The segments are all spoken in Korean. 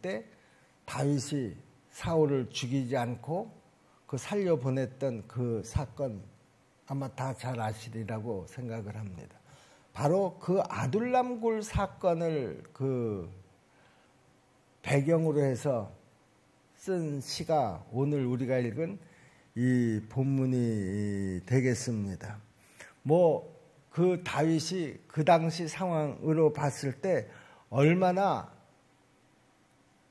때 다윗이 사울을 죽이지 않고 그 살려보냈던 그 사건 아마 다 잘 아시리라고 생각을 합니다. 바로 그 아둘람 굴 사건을 그 배경으로 해서 쓴 시가 오늘 우리가 읽은 이 본문이 되겠습니다. 그 다윗이 그 당시 상황으로 봤을 때 얼마나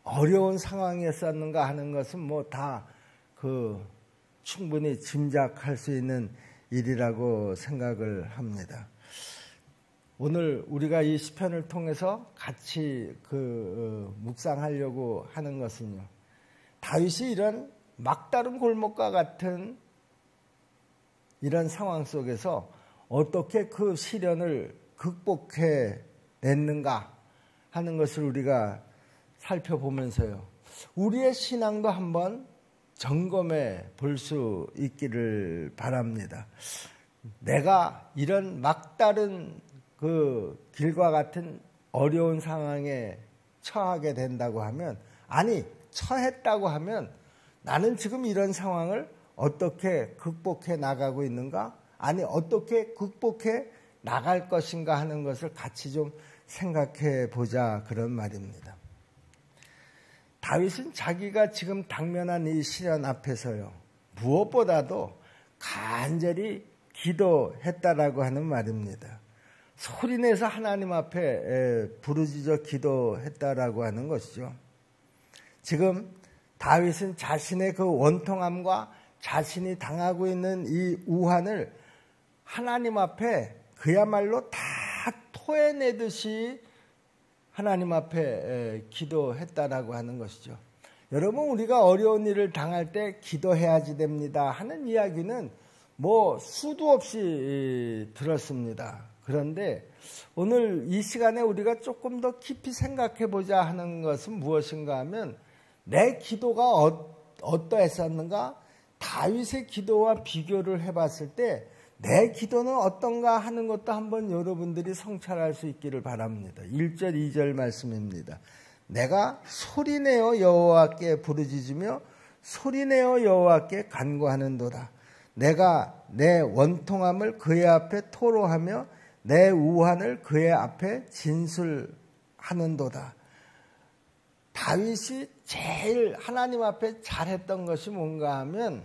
어려운 상황이었었는가 하는 것은 다 충분히 짐작할 수 있는 일이라고 생각을 합니다. 오늘 우리가 이 시편을 통해서 같이 묵상하려고 하는 것은요. 다윗이 이런 막다른 골목과 같은 이런 상황 속에서 어떻게 그 시련을 극복해 냈는가 하는 것을 우리가 살펴보면서요. 우리의 신앙도 한번 점검해 볼 수 있기를 바랍니다. 내가 이런 막다른 그 길과 같은 어려운 상황에 처하게 된다고 하면, 처했다고 하면 나는 지금 이런 상황을 어떻게 극복해 나가고 있는가? 어떻게 극복해 나갈 것인가 하는 것을 같이 좀 생각해 보자 그런 말입니다. 다윗은 자기가 지금 당면한 이 시련 앞에서요. 무엇보다도 간절히 기도했다라고 하는 말입니다. 소리내서 하나님 앞에 부르짖어 기도했다라고 하는 것이죠. 지금 다윗은 자신의 그 원통함과 자신이 당하고 있는 이 우환을 하나님 앞에 그야말로 다 토해내듯이 하나님 앞에 기도했다라고 하는 것이죠. 여러분, 우리가 어려운 일을 당할 때 기도해야지 됩니다 하는 이야기는 수도 없이 들었습니다. 그런데 오늘 이 시간에 우리가 조금 더 깊이 생각해 보자 하는 것은 무엇인가 하면, 내 기도가 어떠했었는가? 다윗의 기도와 비교를 해봤을 때 내 기도는 어떤가 하는 것도 한번 여러분들이 성찰할 수 있기를 바랍니다. 1절 2절 말씀입니다. 내가 소리내어 여호와께 부르짖으며 소리내어 여호와께 간구하는도다. 내가 내 원통함을 그의 앞에 토로하며 내 우환을 그의 앞에 진술하는도다. 다윗이 제일 하나님 앞에 잘했던 것이 뭔가 하면,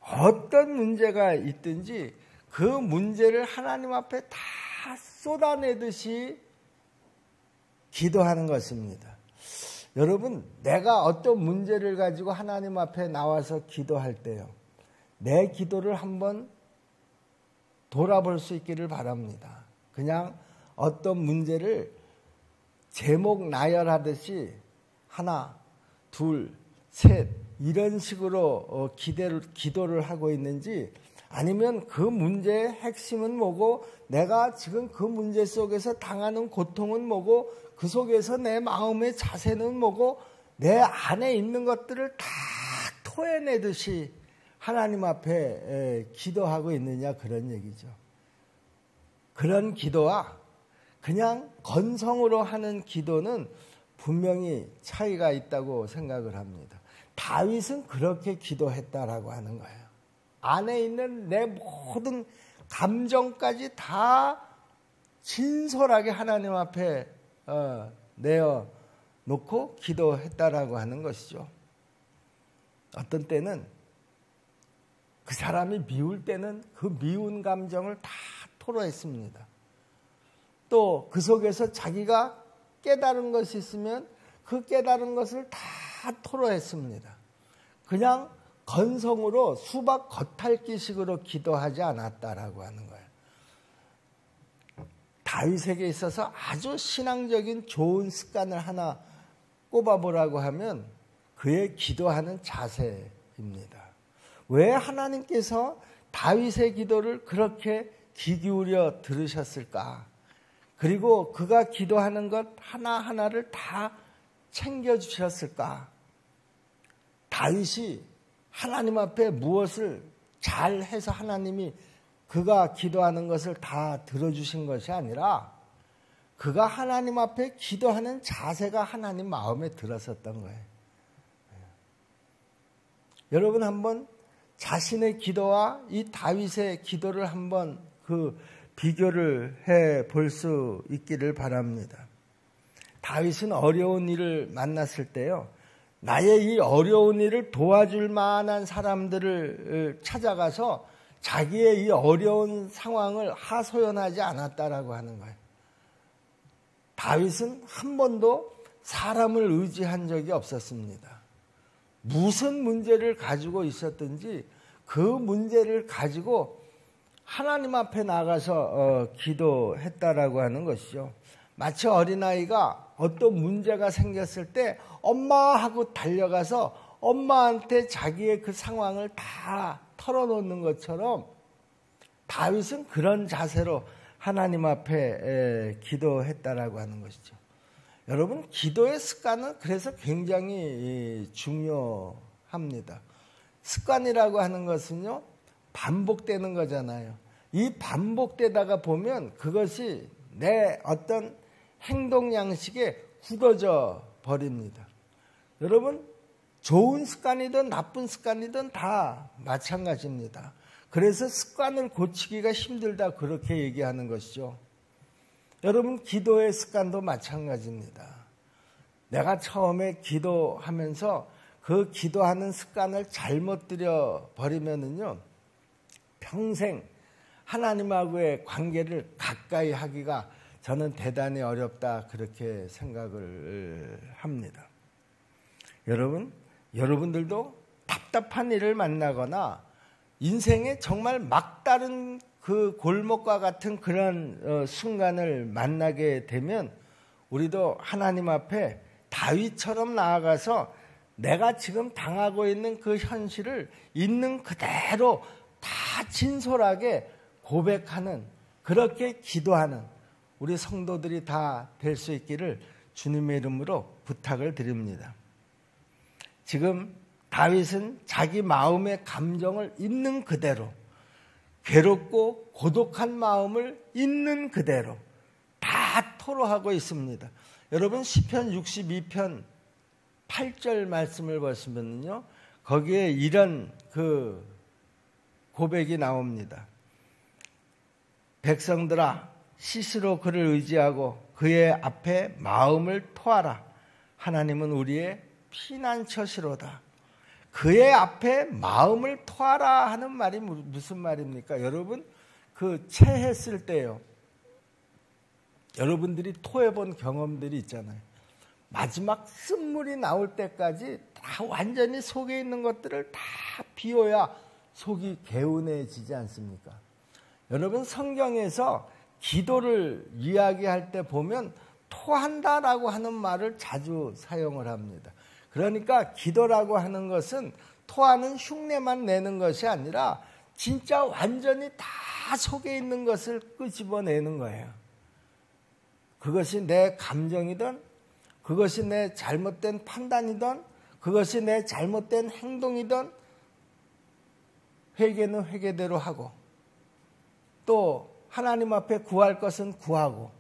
어떤 문제가 있든지 그 문제를 하나님 앞에 다 쏟아내듯이 기도하는 것입니다. 여러분, 내가 어떤 문제를 가지고 하나님 앞에 나와서 기도할 때요, 내 기도를 한번 돌아볼 수 있기를 바랍니다. 그냥 어떤 문제를 제목 나열하듯이 하나, 둘, 셋 이런 식으로 기도를 하고 있는지, 아니면 그 문제의 핵심은 뭐고, 내가 지금 그 문제 속에서 당하는 고통은 뭐고, 그 속에서 내 마음의 자세는 뭐고, 내 안에 있는 것들을 다 토해내듯이 하나님 앞에 기도하고 있느냐, 그런 얘기죠. 그런 기도와 그냥 건성으로 하는 기도는 분명히 차이가 있다고 생각을 합니다. 다윗은 그렇게 기도했다라고 하는 거예요. 안에 있는 내 모든 감정까지 다 진솔하게 하나님 앞에 내어놓고 기도했다라고 하는 것이죠. 어떤 때는 그 사람이 미울 때는 그 미운 감정을 다 토로했습니다. 또 그 속에서 자기가 깨달은 것이 있으면 그 깨달은 것을 다 토로했습니다. 그냥 건성으로 수박 겉핥기식으로 기도하지 않았다라고 하는 거예요. 다윗에게 있어서 아주 신앙적인 좋은 습관을 하나 꼽아보라고 하면 그의 기도하는 자세입니다. 왜 하나님께서 다윗의 기도를 그렇게 귀 기울여 들으셨을까? 그리고 그가 기도하는 것 하나하나를 다 챙겨주셨을까? 다윗이 하나님 앞에 무엇을 잘해서 하나님이 그가 기도하는 것을 다 들어주신 것이 아니라, 그가 하나님 앞에 기도하는 자세가 하나님 마음에 들었었던 거예요. 여러분 한번 자신의 기도와 이 다윗의 기도를 한번 그 비교를 해 볼 수 있기를 바랍니다. 다윗은 어려운 일을 만났을 때요, 나의 이 어려운 일을 도와줄 만한 사람들을 찾아가서 자기의 이 어려운 상황을 하소연하지 않았다라고 하는 거예요. 다윗은 한 번도 사람을 의지한 적이 없었습니다. 무슨 문제를 가지고 있었든지 그 문제를 가지고 하나님 앞에 나가서 기도했다라고 하는 것이죠. 마치 어린아이가 어떤 문제가 생겼을 때 엄마 하고 달려가서 엄마한테 자기의 그 상황을 다 털어놓는 것처럼 다윗은 그런 자세로 하나님 앞에 기도했다라고 하는 것이죠. 여러분, 기도의 습관은 그래서 굉장히 중요합니다. 습관이라고 하는 것은요, 반복되는 거잖아요. 이 반복되다가 보면 그것이 내 어떤 행동 양식에 굳어져 버립니다. 여러분, 좋은 습관이든 나쁜 습관이든 다 마찬가지입니다. 그래서 습관을 고치기가 힘들다, 그렇게 얘기하는 것이죠. 여러분, 기도의 습관도 마찬가지입니다. 내가 처음에 기도하면서 그 기도하는 습관을 잘못 들여버리면은요, 평생 하나님하고의 관계를 가까이 하기가 저는 대단히 어렵다, 그렇게 생각을 합니다. 여러분들도 답답한 일을 만나거나 인생에 정말 막다른 그 골목과 같은 그런 순간을 만나게 되면 우리도 하나님 앞에 다윗처럼 나아가서 내가 지금 당하고 있는 그 현실을 있는 그대로 다 진솔하게 고백하는, 그렇게 기도하는 우리 성도들이 다 될 수 있기를 주님의 이름으로 부탁을 드립니다. 지금 다윗은 자기 마음의 감정을 있는 그대로, 괴롭고 고독한 마음을 있는 그대로 다 토로하고 있습니다. 여러분, 시편 62편 8절 말씀을 보시면요, 거기에 이런 그 고백이 나옵니다. 백성들아, 스스로 그를 의지하고 그의 앞에 마음을 토하라. 하나님은 우리의 피난처시로다. 그의 앞에 마음을 토하라 하는 말이 무슨 말입니까? 여러분, 그 체했을 때요, 여러분들이 토해본 경험들이 있잖아요. 마지막 쓴물이 나올 때까지 다 완전히 속에 있는 것들을 다 비워야 속이 개운해지지 않습니까? 여러분, 성경에서 기도를 이야기할 때 보면 토한다라고 하는 말을 자주 사용을 합니다. 그러니까 기도라고 하는 것은 토하는 흉내만 내는 것이 아니라 진짜 완전히 다 속에 있는 것을 끄집어내는 거예요. 그것이 내 감정이든, 그것이 내 잘못된 판단이든, 그것이 내 잘못된 행동이든, 회개는 회개대로 하고, 또 하나님 앞에 구할 것은 구하고,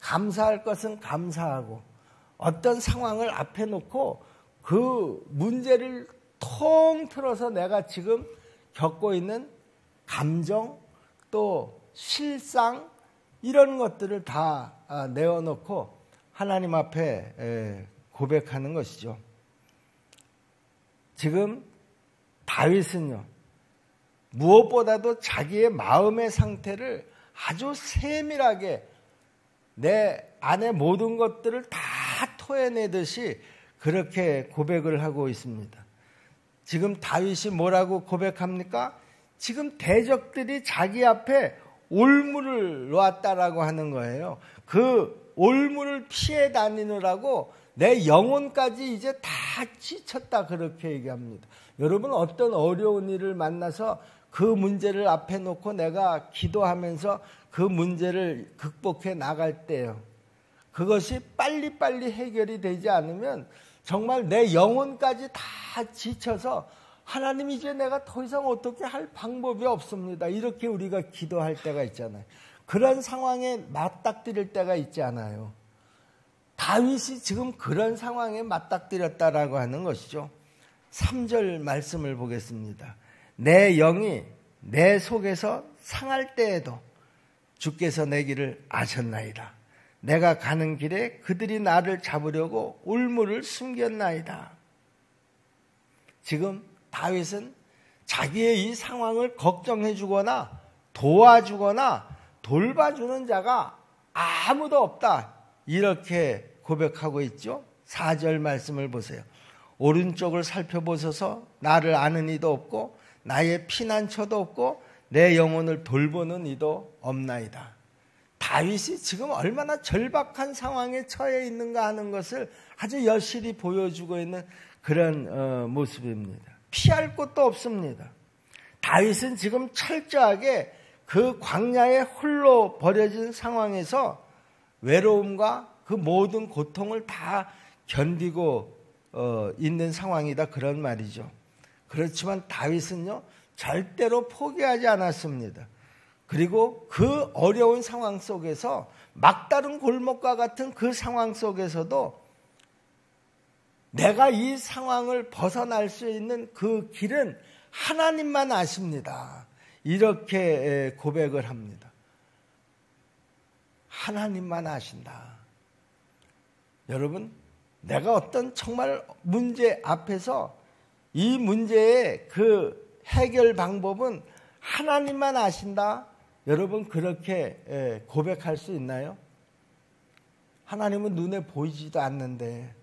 감사할 것은 감사하고, 어떤 상황을 앞에 놓고 그 문제를 통틀어서 내가 지금 겪고 있는 감정, 또 실상, 이런 것들을 다 내어놓고 하나님 앞에 고백하는 것이죠. 지금 다윗은요, 무엇보다도 자기의 마음의 상태를 아주 세밀하게 내 안의 모든 것들을 다 토해내듯이 그렇게 고백을 하고 있습니다. 지금 다윗이 뭐라고 고백합니까? 지금 대적들이 자기 앞에 올무를 놓았다라고 하는 거예요. 그 올무를 피해 다니느라고 내 영혼까지 이제 다 지쳤다, 그렇게 얘기합니다. 여러분, 어떤 어려운 일을 만나서 그 문제를 앞에 놓고 내가 기도하면서 그 문제를 극복해 나갈 때요, 그것이 빨리빨리 해결이 되지 않으면 정말 내 영혼까지 다 지쳐서 하나님, 이제 내가 더 이상 어떻게 할 방법이 없습니다, 이렇게 우리가 기도할 때가 있잖아요. 그런 상황에 맞닥뜨릴 때가 있지 않아요. 다윗이 지금 그런 상황에 맞닥뜨렸다라고 하는 것이죠. 3절 말씀을 보겠습니다. 내 영이 내 속에서 상할 때에도 주께서 내 길을 아셨나이다. 내가 가는 길에 그들이 나를 잡으려고 울무를 숨겼나이다. 지금 다윗은 자기의 이 상황을 걱정해 주거나 도와주거나 돌봐주는 자가 아무도 없다, 이렇게 고백하고 있죠. 4절 말씀을 보세요. 오른쪽을 살펴보소서. 나를 아는 이도 없고 나의 피난처도 없고 내 영혼을 돌보는 이도 없나이다. 다윗이 지금 얼마나 절박한 상황에 처해 있는가 하는 것을 아주 여실히 보여주고 있는 그런 모습입니다. 피할 곳도 없습니다. 다윗은 지금 철저하게 그 광야에 홀로 버려진 상황에서 외로움과 그 모든 고통을 다 견디고 있는 상황이다, 그런 말이죠. 그렇지만 다윗은요, 절대로 포기하지 않았습니다. 그리고 그 어려운 상황 속에서, 막다른 골목과 같은 그 상황 속에서도 내가 이 상황을 벗어날 수 있는 그 길은 하나님만 아십니다, 이렇게 고백을 합니다. 하나님만 아신다. 여러분, 내가 어떤 정말 문제 앞에서 이 문제의 그 해결 방법은 하나님만 아신다. 여러분, 그렇게 고백할 수 있나요? 하나님은 눈에 보이지도 않는데,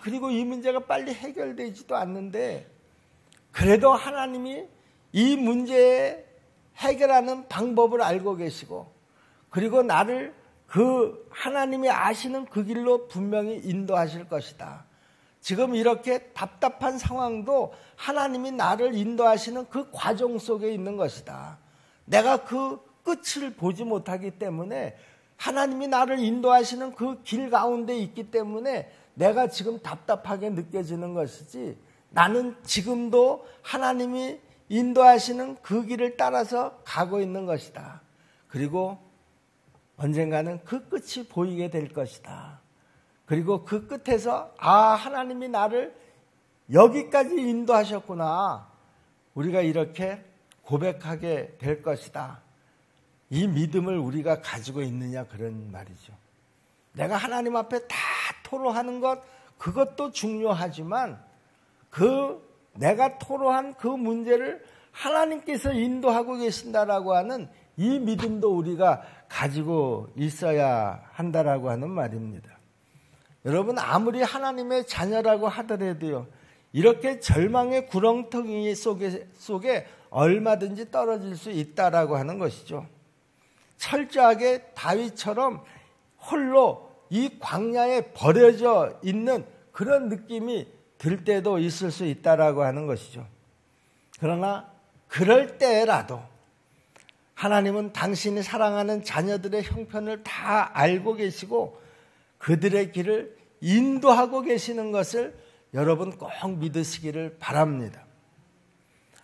그리고 이 문제가 빨리 해결되지도 않는데, 그래도 하나님이 이 문제에 해결하는 방법을 알고 계시고, 그리고 나를 그 하나님이 아시는 그 길로 분명히 인도하실 것이다. 지금 이렇게 답답한 상황도 하나님이 나를 인도하시는 그 과정 속에 있는 것이다. 내가 그 끝을 보지 못하기 때문에 하나님이 나를 인도하시는 그 길 가운데 있기 때문에 내가 지금 답답하게 느껴지는 것이지, 나는 지금도 하나님이 인도하시는 그 길을 따라서 가고 있는 것이다. 그리고 언젠가는 그 끝이 보이게 될 것이다. 그리고 그 끝에서 하나님이 나를 여기까지 인도하셨구나, 우리가 이렇게 고백하게 될 것이다. 이 믿음을 우리가 가지고 있느냐, 그런 말이죠. 내가 하나님 앞에 다 토로하는 것, 그것도 중요하지만 내가 토로한 그 문제를 하나님께서 인도하고 계신다라고 하는 이 믿음도 우리가 가지고 있어야 한다라고 하는 말입니다. 여러분, 아무리 하나님의 자녀라고 하더라도요, 이렇게 절망의 구렁텅이 속에 얼마든지 떨어질 수 있다라고 하는 것이죠. 철저하게 다윗처럼 홀로 이 광야에 버려져 있는 그런 느낌이 들 때도 있을 수 있다라고 하는 것이죠. 그러나 그럴 때라도 하나님은 당신이 사랑하는 자녀들의 형편을 다 알고 계시고 그들의 길을 인도하고 계시는 것을 여러분 꼭 믿으시기를 바랍니다.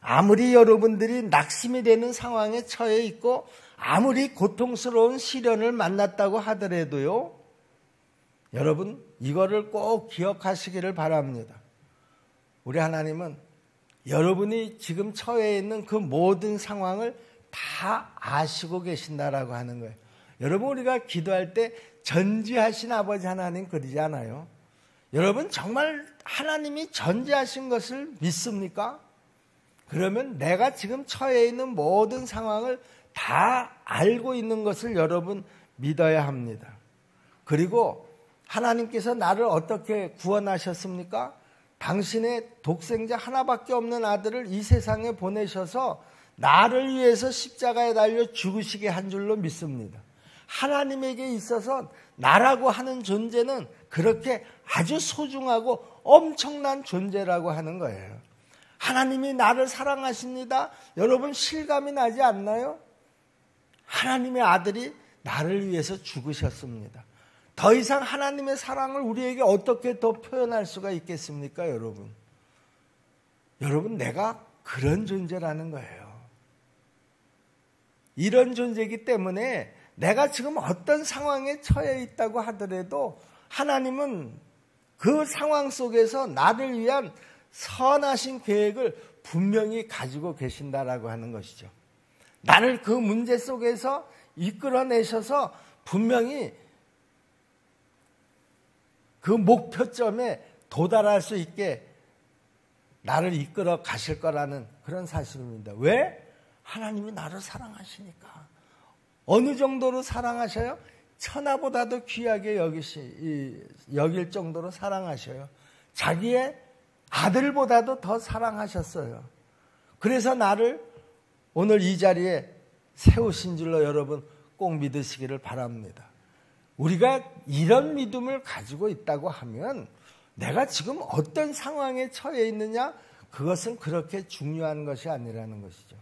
아무리 여러분들이 낙심이 되는 상황에 처해 있고 아무리 고통스러운 시련을 만났다고 하더라도요, 여러분 이거를 꼭 기억하시기를 바랍니다. 우리 하나님은 여러분이 지금 처해 있는 그 모든 상황을 다 아시고 계신다라고 하는 거예요. 여러분, 우리가 기도할 때 전지하신 아버지 하나님 그러지 않아요? 여러분, 정말 하나님이 전지하신 것을 믿습니까? 그러면 내가 지금 처해 있는 모든 상황을 다 알고 있는 것을 여러분 믿어야 합니다. 그리고 하나님께서 나를 어떻게 구원하셨습니까? 당신의 독생자 하나밖에 없는 아들을 이 세상에 보내셔서 나를 위해서 십자가에 달려 죽으시게 한 줄로 믿습니다. 하나님에게 있어서 나라고 하는 존재는 그렇게 아주 소중하고 엄청난 존재라고 하는 거예요. 하나님이 나를 사랑하십니다. 여러분, 실감이 나지 않나요? 하나님의 아들이 나를 위해서 죽으셨습니다. 더 이상 하나님의 사랑을 우리에게 어떻게 더 표현할 수가 있겠습니까, 여러분? 여러분, 내가 그런 존재라는 거예요. 이런 존재이기 때문에 내가 지금 어떤 상황에 처해 있다고 하더라도 하나님은 그 상황 속에서 나를 위한 선하신 계획을 분명히 가지고 계신다라고 하는 것이죠. 나를 그 문제 속에서 이끌어내셔서 분명히 그 목표점에 도달할 수 있게 나를 이끌어 가실 거라는 그런 사실입니다. 왜? 하나님이 나를 사랑하시니까. 어느 정도로 사랑하셔요? 천하보다도 귀하게 여길 정도로 사랑하셔요. 자기의 아들보다도 더 사랑하셨어요. 그래서 나를 오늘 이 자리에 세우신 줄로 여러분 꼭 믿으시기를 바랍니다. 우리가 이런 믿음을 가지고 있다고 하면 내가 지금 어떤 상황에 처해 있느냐, 그것은 그렇게 중요한 것이 아니라는 것이죠.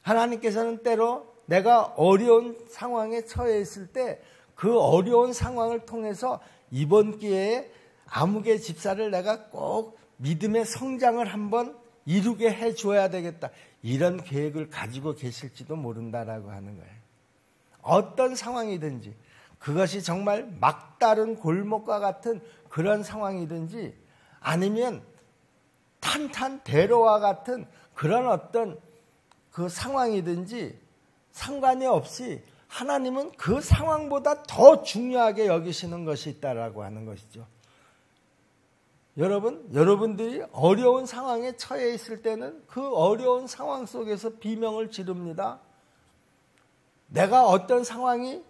하나님께서는 때로 내가 어려운 상황에 처해 있을 때 그 어려운 상황을 통해서 이번 기회에 아무개 집사를 내가 꼭 믿음의 성장을 한번 이루게 해줘야 되겠다, 이런 계획을 가지고 계실지도 모른다라고 하는 거예요. 어떤 상황이든지, 그것이 정말 막다른 골목과 같은 그런 상황이든지, 아니면 탄탄대로와 같은 그런 어떤 그 상황이든지 상관이 없이 하나님은 그 상황보다 더 중요하게 여기시는 것이 있다라고 하는 것이죠. 여러분들이 어려운 상황에 처해 있을 때는 그 어려운 상황 속에서 비명을 지릅니다. 내가 어떤 상황이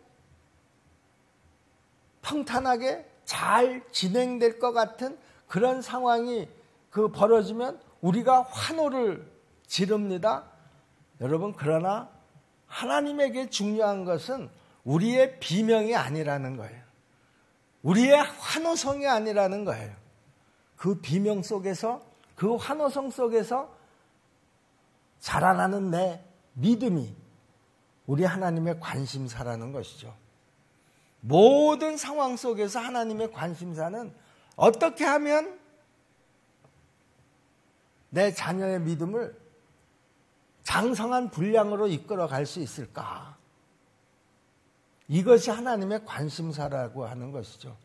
평탄하게 잘 진행될 것 같은 그런 상황이 벌어지면 우리가 환호를 지릅니다. 여러분, 그러나 하나님에게 중요한 것은 우리의 비명이 아니라는 거예요. 우리의 환호성이 아니라는 거예요. 그 비명 속에서, 그 환호성 속에서 자라나는 내 믿음이 우리 하나님의 관심사라는 것이죠. 모든 상황 속에서 하나님의 관심사는 어떻게 하면 내 자녀의 믿음을 장성한 분량으로 이끌어 갈 수 있을까? 이것이 하나님의 관심사라고 하는 것이죠.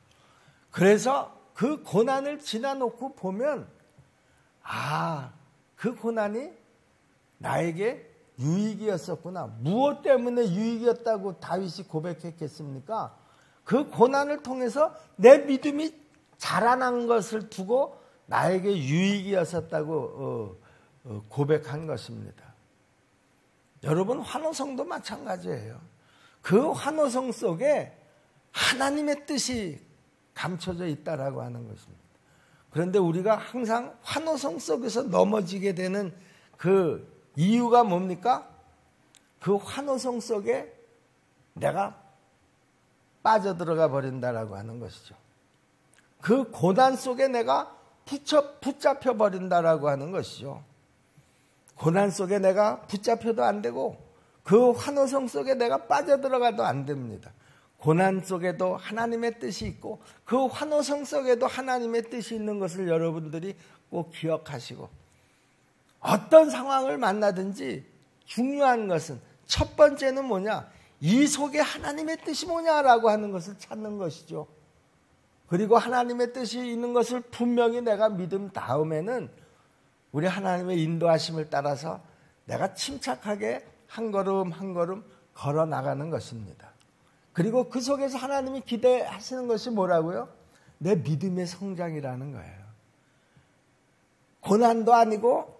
그래서 그 고난을 지나놓고 보면, 그 고난이 나에게 유익이었었구나. 무엇 때문에 유익이었다고 다윗이 고백했겠습니까? 그 고난을 통해서 내 믿음이 자라난 것을 두고 나에게 유익이었었다고 고백한 것입니다. 여러분, 환호성도 마찬가지예요. 그 환호성 속에 하나님의 뜻이 감춰져 있다라고 하는 것입니다. 그런데 우리가 항상 환호성 속에서 넘어지게 되는 그 이유가 뭡니까? 그 환호성 속에 내가 빠져들어가 버린다라고 하는 것이죠. 그 고난 속에 내가 붙잡혀 버린다라고 하는 것이죠. 고난 속에 내가 붙잡혀도 안 되고 그 환호성 속에 내가 빠져들어가도 안 됩니다. 고난 속에도 하나님의 뜻이 있고 그 환호성 속에도 하나님의 뜻이 있는 것을 여러분들이 꼭 기억하시고, 어떤 상황을 만나든지 중요한 것은 첫 번째는 뭐냐? 이 속에 하나님의 뜻이 뭐냐라고 하는 것을 찾는 것이죠. 그리고 하나님의 뜻이 있는 것을 분명히 내가 믿은 다음에는 우리 하나님의 인도하심을 따라서 내가 침착하게 한 걸음 한 걸음 걸어 나가는 것입니다. 그리고 그 속에서 하나님이 기대하시는 것이 뭐라고요? 내 믿음의 성장이라는 거예요. 고난도 아니고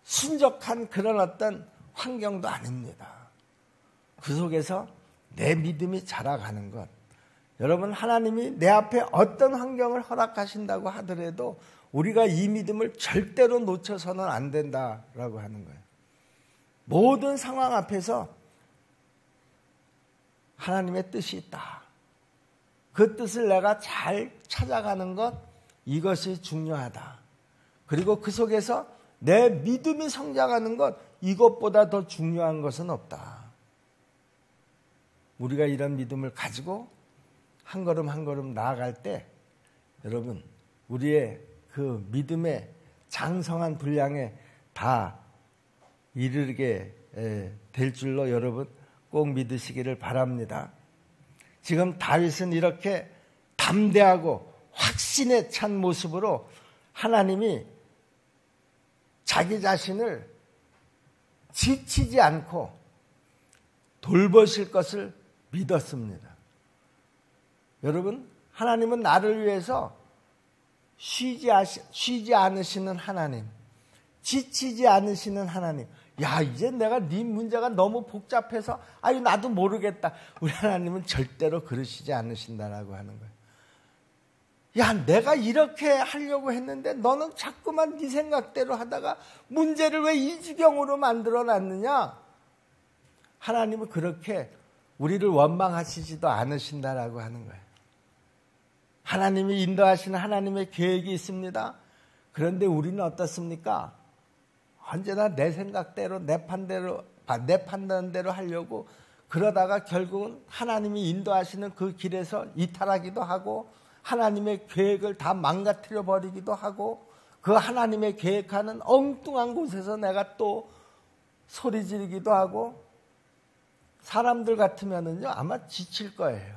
순적한 그런 어떤 환경도 아닙니다. 그 속에서 내 믿음이 자라가는 것. 여러분, 하나님이 내 앞에 어떤 환경을 허락하신다고 하더라도 우리가 이 믿음을 절대로 놓쳐서는 안 된다라고 하는 거예요. 모든 상황 앞에서 하나님의 뜻이 있다. 그 뜻을 내가 잘 찾아가는 것, 이것이 중요하다. 그리고 그 속에서 내 믿음이 성장하는 것, 이것보다 더 중요한 것은 없다. 우리가 이런 믿음을 가지고 한 걸음 한 걸음 나아갈 때 여러분, 우리의 그 믿음의 장성한 분량에 다 이르게 될 줄로 여러분 꼭 믿으시기를 바랍니다. 지금 다윗은 이렇게 담대하고 확신에 찬 모습으로 하나님이 자기 자신을 지치지 않고 돌보실 것을 믿었습니다. 여러분, 하나님은 나를 위해서 쉬지 않으시는 하나님, 지치지 않으시는 하나님. 야, 이제 내가 네 문제가 너무 복잡해서 아유 나도 모르겠다. 우리 하나님은 절대로 그러시지 않으신다라고 하는 거예요. 야, 내가 이렇게 하려고 했는데 너는 자꾸만 네 생각대로 하다가 문제를 왜 이 지경으로 만들어놨느냐? 하나님은 그렇게 우리를 원망하시지도 않으신다라고 하는 거예요. 하나님이 인도하시는 하나님의 계획이 있습니다. 그런데 우리는 어떻습니까? 언제나 내 생각대로 내 판단대로 하려고 그러다가 결국은 하나님이 인도하시는 그 길에서 이탈하기도 하고 하나님의 계획을 다 망가뜨려 버리기도 하고 그 하나님의 계획하는 엉뚱한 곳에서 내가 또 소리 지르기도 하고 사람들 같으면은요 아마 지칠 거예요.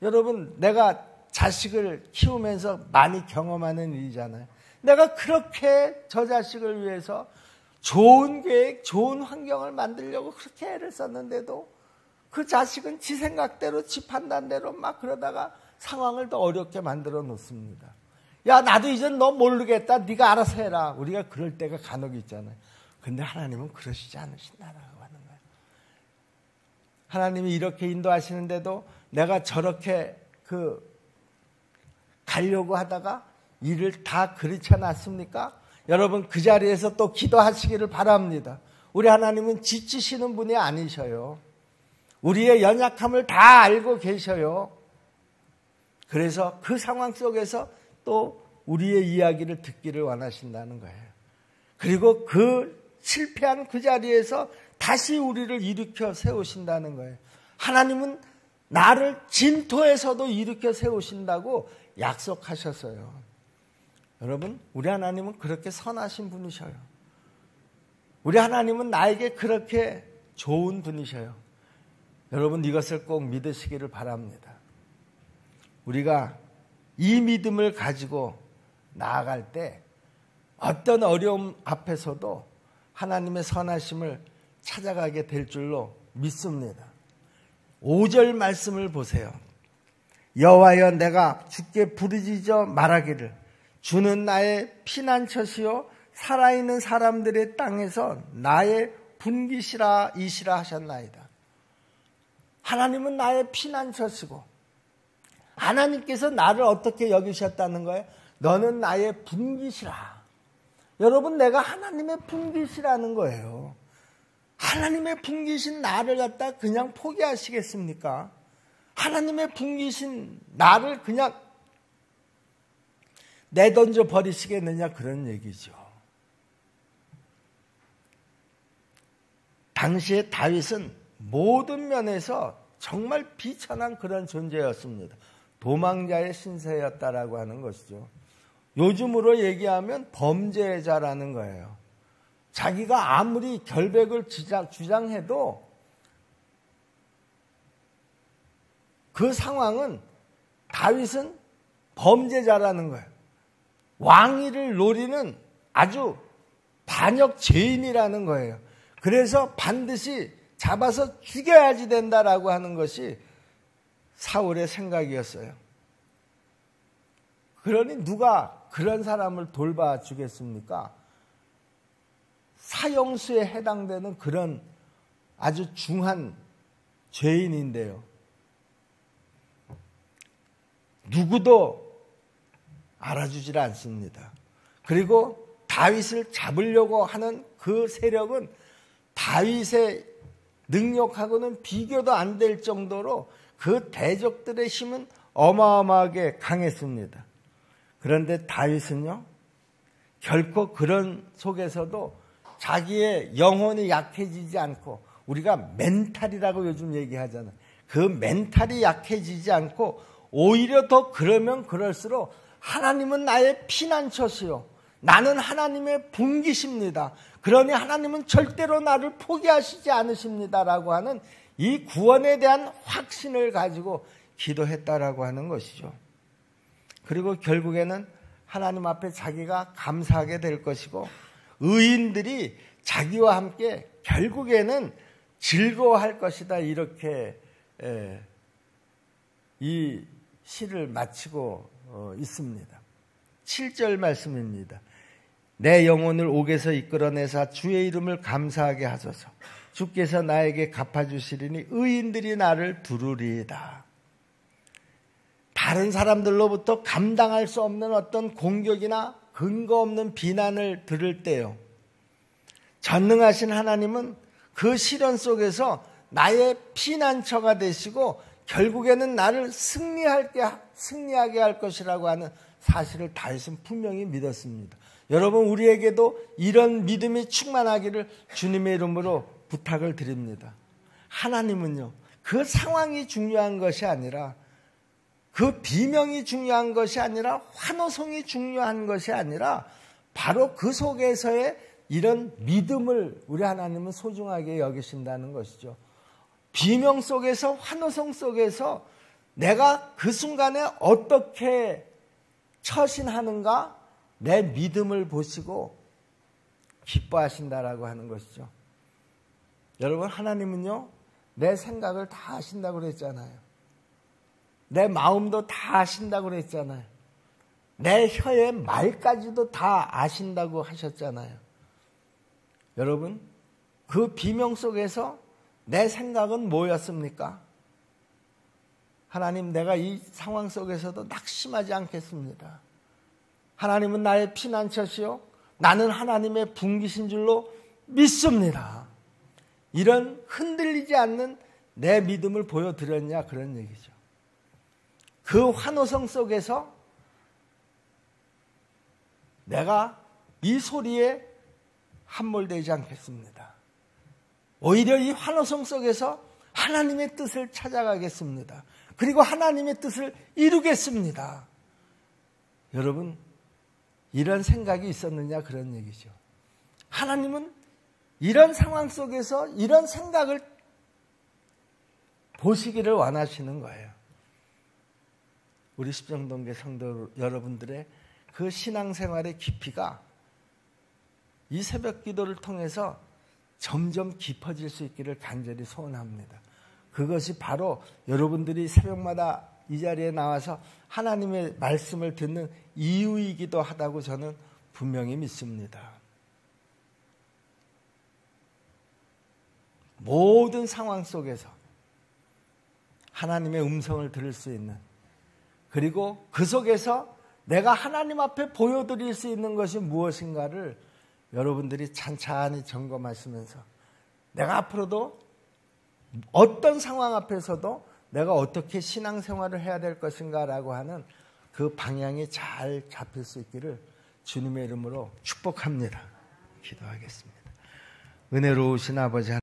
여러분, 내가 자식을 키우면서 많이 경험하는 일이잖아요. 내가 그렇게 저 자식을 위해서 좋은 계획, 좋은 환경을 만들려고 그렇게 애를 썼는데도 그 자식은 지 생각대로, 지 판단대로 막 그러다가 상황을 더 어렵게 만들어 놓습니다. 야, 나도 이젠 너 모르겠다. 네가 알아서 해라. 우리가 그럴 때가 간혹 있잖아요. 근데 하나님은 그러시지 않으신다라고 하는 거예요. 하나님이 이렇게 인도하시는데도 내가 저렇게 가려고 하다가 일을 다 그르쳐 놨습니까? 여러분, 그 자리에서 또 기도하시기를 바랍니다. 우리 하나님은 지치시는 분이 아니셔요. 우리의 연약함을 다 알고 계셔요. 그래서 그 상황 속에서 또 우리의 이야기를 듣기를 원하신다는 거예요. 그리고 그 실패한 그 자리에서 다시 우리를 일으켜 세우신다는 거예요. 하나님은 나를 진토에서도 일으켜 세우신다고 약속하셨어요. 여러분, 우리 하나님은 그렇게 선하신 분이셔요. 우리 하나님은 나에게 그렇게 좋은 분이셔요. 여러분, 이것을 꼭 믿으시기를 바랍니다. 우리가 이 믿음을 가지고 나아갈 때 어떤 어려움 앞에서도 하나님의 선하심을 찾아가게 될 줄로 믿습니다. 5절 말씀을 보세요. 여호와여, 내가 주께 부르짖어 말하기를 주는 나의 피난처시요 살아있는 사람들의 땅에서 나의 분깃이라 이시라 하셨나이다. 하나님은 나의 피난처시고 하나님께서 나를 어떻게 여기셨다는 거예요? 너는 나의 분깃이라. 여러분, 내가 하나님의 분깃이라는 거예요. 하나님의 분깃인 나를 갖다 그냥 포기하시겠습니까? 하나님의 분깃인 나를 그냥 내던져 버리시겠느냐, 그런 얘기죠. 당시에 다윗은 모든 면에서 정말 비천한 그런 존재였습니다. 도망자의 신세였다라고 하는 것이죠. 요즘으로 얘기하면 범죄자라는 거예요. 자기가 아무리 결백을 주장해도 그 상황은 다윗은 범죄자라는 거예요. 왕위를 노리는 아주 반역 죄인이라는 거예요. 그래서 반드시 잡아서 죽여야지 된다라고 하는 것이 사울의 생각이었어요. 그러니 누가 그런 사람을 돌봐 주겠습니까? 사형수에 해당되는 그런 아주 중한 죄인인데요. 누구도 알아주질 않습니다. 그리고 다윗을 잡으려고 하는 그 세력은 다윗의 능력하고는 비교도 안 될 정도로 그 대적들의 힘은 어마어마하게 강했습니다. 그런데 다윗은요, 결코 그런 속에서도 자기의 영혼이 약해지지 않고, 우리가 멘탈이라고 요즘 얘기하잖아요. 그 멘탈이 약해지지 않고 오히려 더 그러면 그럴수록 하나님은 나의 피난처시요 나는 하나님의 분기십니다. 그러니 하나님은 절대로 나를 포기하시지 않으십니다라고 하는 이 구원에 대한 확신을 가지고 기도했다라고 하는 것이죠. 그리고 결국에는 하나님 앞에 자기가 감사하게 될 것이고 의인들이 자기와 함께 결국에는 즐거워할 것이다. 이렇게 이 시를 마치고 있습니다. 7절 말씀입니다. 내 영혼을 옥에서 이끌어내사 주의 이름을 감사하게 하소서. 주께서 나에게 갚아주시리니 의인들이 나를 두루리이다. 다른 사람들로부터 감당할 수 없는 어떤 공격이나 근거 없는 비난을 들을 때요, 전능하신 하나님은 그 시련 속에서 나의 피난처가 되시고 결국에는 나를 승리하게 할 것이라고 하는 사실을 다윗은 분명히 믿었습니다. 여러분, 우리에게도 이런 믿음이 충만하기를 주님의 이름으로 부탁을 드립니다. 하나님은요, 그 상황이 중요한 것이 아니라, 그 비명이 중요한 것이 아니라, 환호성이 중요한 것이 아니라 바로 그 속에서의 이런 믿음을 우리 하나님은 소중하게 여기신다는 것이죠. 비명 속에서, 환호성 속에서 내가 그 순간에 어떻게 처신하는가, 내 믿음을 보시고 기뻐하신다라고 하는 것이죠. 여러분, 하나님은요, 내 생각을 다 아신다고 그랬잖아요. 내 마음도 다 아신다고 그랬잖아요. 내 혀의 말까지도 다 아신다고 하셨잖아요. 여러분, 그 비명 속에서 내 생각은 뭐였습니까? 하나님, 내가 이 상황 속에서도 낙심하지 않겠습니다. 하나님은 나의 피난처시요, 나는 하나님의 분기신 줄로 믿습니다. 이런 흔들리지 않는 내 믿음을 보여드렸냐, 그런 얘기죠. 그 환호성 속에서 내가 이 소리에 함몰되지 않겠습니다. 오히려 이 환호성 속에서 하나님의 뜻을 찾아가겠습니다. 그리고 하나님의 뜻을 이루겠습니다. 여러분, 이런 생각이 있었느냐, 그런 얘기죠. 하나님은 이런 상황 속에서 이런 생각을 보시기를 원하시는 거예요. 우리 십정동계 성도 여러분들의 그 신앙생활의 깊이가 이 새벽 기도를 통해서 점점 깊어질 수 있기를 간절히 소원합니다. 그것이 바로 여러분들이 새벽마다 이 자리에 나와서 하나님의 말씀을 듣는 이유이기도 하다고 저는 분명히 믿습니다. 모든 상황 속에서 하나님의 음성을 들을 수 있는, 그리고 그 속에서 내가 하나님 앞에 보여드릴 수 있는 것이 무엇인가를 여러분들이 찬찬히 점검하시면서 내가 앞으로도 어떤 상황 앞에서도 내가 어떻게 신앙생활을 해야 될 것인가라고 하는 그 방향이 잘 잡힐 수 있기를 주님의 이름으로 축복합니다. 기도하겠습니다. 은혜로우신 아버지 하나님,